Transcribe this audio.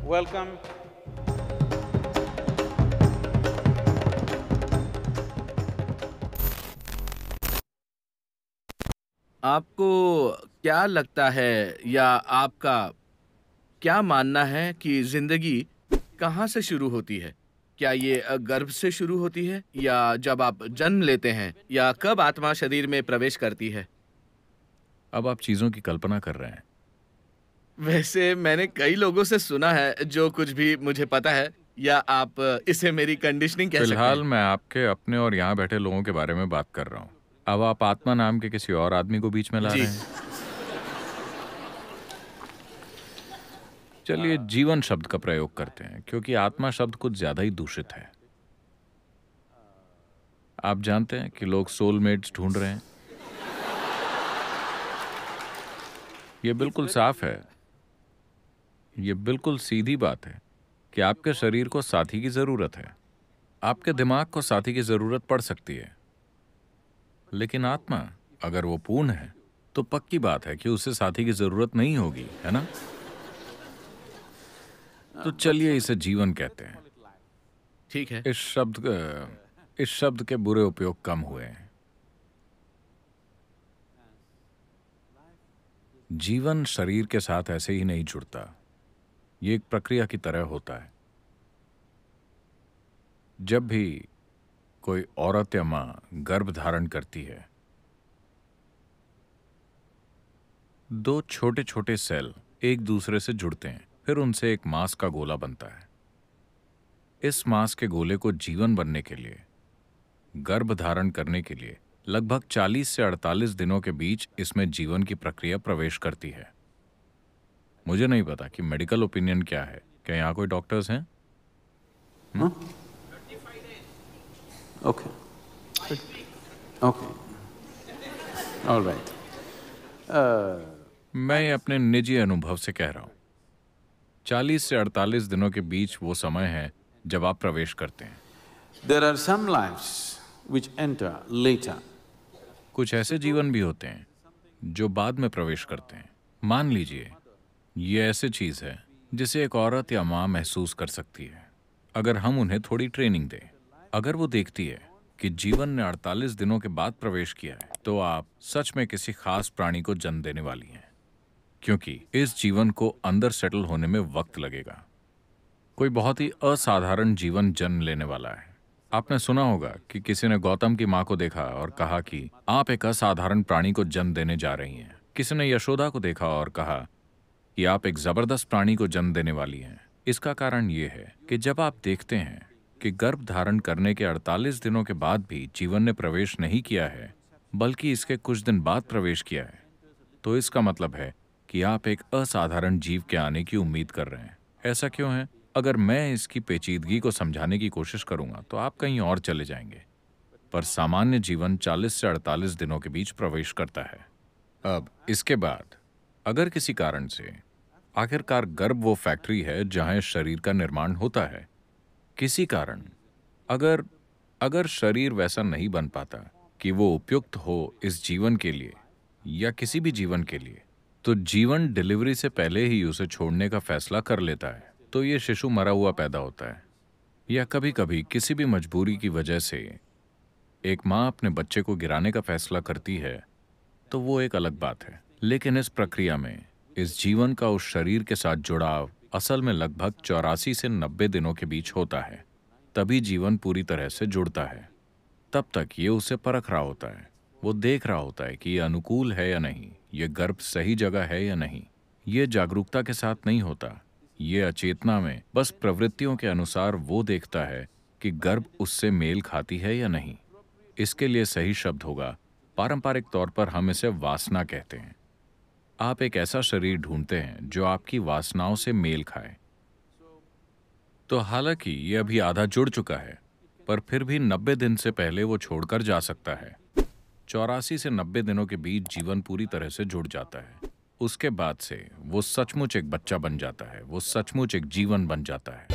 Welcome. आपको क्या लगता है या आपका क्या मानना है कि जिंदगी कहाँ से शुरू होती है? क्या ये गर्भ से शुरू होती है या जब आप जन्म लेते हैं या कब आत्मा शरीर में प्रवेश करती है? अब आप चीजों की कल्पना कर रहे हैं। वैसे मैंने कई लोगों से सुना है जो कुछ भी मुझे पता है, या आप इसे मेरी कंडीशनिंग कह सकते फिलहाल हैं। मैं आपके अपने और यहाँ बैठे लोगों के बारे में बात कर रहा हूँ। अब आप आत्मा नाम के किसी और आदमी को बीच में ला जी। रहे हैं। चलिए जीवन शब्द का प्रयोग करते हैं, क्योंकि आत्मा शब्द कुछ ज्यादा ही दूषित है। आप जानते हैं कि लोग सोलमेट्स ढूंढ रहे हैं। ये बिल्कुल साफ है, ये बिल्कुल सीधी बात है कि आपके शरीर को साथी की जरूरत है। आपके दिमाग को साथी की जरूरत पड़ सकती है, लेकिन आत्मा अगर वो पूर्ण है तो पक्की बात है कि उसे साथी की जरूरत नहीं होगी, है ना? तो चलिए इसे जीवन कहते हैं। ठीक है। इस शब्द के बुरे उपयोग कम हुए हैं। जीवन शरीर के साथ ऐसे ही नहीं जुड़ता, ये एक प्रक्रिया की तरह होता है। जब भी कोई औरत या मां गर्भ धारण करती है, दो छोटे छोटे सेल एक दूसरे से जुड़ते हैं, फिर उनसे एक मांस का गोला बनता है। इस मांस के गोले को जीवन बनने के लिए, गर्भ धारण करने के लिए लगभग 40 से 48 दिनों के बीच इसमें जीवन की प्रक्रिया प्रवेश करती है। मुझे नहीं पता कि मेडिकल ओपिनियन क्या है। क्या यहाँ कोई डॉक्टर्स हैं? Okay. Okay. All right. मैं ये अपने निजी अनुभव से कह रहा हूँ। 40 से 48 दिनों के बीच वो समय है जब आप प्रवेश करते हैं। There are some lives which enter later. कुछ ऐसे जीवन भी होते हैं जो बाद में प्रवेश करते हैं। मान लीजिए ये ऐसी चीज है जिसे एक औरत या माँ महसूस कर सकती है अगर हम उन्हें थोड़ी ट्रेनिंग दें। अगर वो देखती है कि जीवन ने 48 दिनों के बाद प्रवेश किया है, तो आप सच में किसी खास प्राणी को जन्म देने वाली हैं, क्योंकि इस जीवन को अंदर सेटल होने में वक्त लगेगा। कोई बहुत ही असाधारण जीवन जन्म लेने वाला है। आपने सुना होगा कि किसी ने गौतम की माँ को देखा और कहा कि आप एक असाधारण प्राणी को जन्म देने जा रही हैं। किसी ने यशोदा को देखा और कहा कि आप एक जबरदस्त प्राणी को जन्म देने वाली हैं। इसका कारण ये है कि जब आप देखते हैं कि गर्भ धारण करने के 48 दिनों के बाद भी जीवन ने प्रवेश नहीं किया है, बल्कि इसके कुछ दिन बाद प्रवेश किया है, तो इसका मतलब है कि आप एक असाधारण जीव के आने की उम्मीद कर रहे हैं। ऐसा क्यों है? अगर मैं इसकी पेचीदगी को समझाने की कोशिश करूंगा तो आप कहीं और चले जाएंगे, पर सामान्य जीवन 40 से 48 दिनों के बीच प्रवेश करता है। अब इसके बाद अगर किसी कारण से, आखिरकार गर्भ वो फैक्ट्री है जहां इस शरीर का निर्माण होता है, किसी कारण अगर शरीर वैसा नहीं बन पाता कि वो उपयुक्त हो इस जीवन के लिए या किसी भी जीवन के लिए, तो जीवन डिलीवरी से पहले ही उसे छोड़ने का फैसला कर लेता है। तो ये शिशु मरा हुआ पैदा होता है, या कभी कभी किसी भी मजबूरी की वजह से एक माँ अपने बच्चे को गिराने का फैसला करती है, तो वो एक अलग बात है। लेकिन इस प्रक्रिया में इस जीवन का उस शरीर के साथ जुड़ाव असल में लगभग 84 से 90 दिनों के बीच होता है। तभी जीवन पूरी तरह से जुड़ता है। तब तक ये उसे परख रहा होता है, वो देख रहा होता है कि ये अनुकूल है या नहीं, ये गर्भ सही जगह है या नहीं। ये जागरूकता के साथ नहीं होता, ये अचेतना में बस प्रवृत्तियों के अनुसार वो देखता है कि गर्भ उससे मेल खाती है या नहीं। इसके लिए सही शब्द होगा, पारंपरिक तौर पर हम इसे वासना कहते हैं। आप एक ऐसा शरीर ढूंढते हैं जो आपकी वासनाओं से मेल खाए। तो हालांकि ये अभी आधा जुड़ चुका है, पर फिर भी 90 दिन से पहले वो छोड़कर जा सकता है। 84 से 90 दिनों के बीच जीवन पूरी तरह से जुड़ जाता है। उसके बाद से वो सचमुच एक बच्चा बन जाता है, वो सचमुच एक जीवन बन जाता है।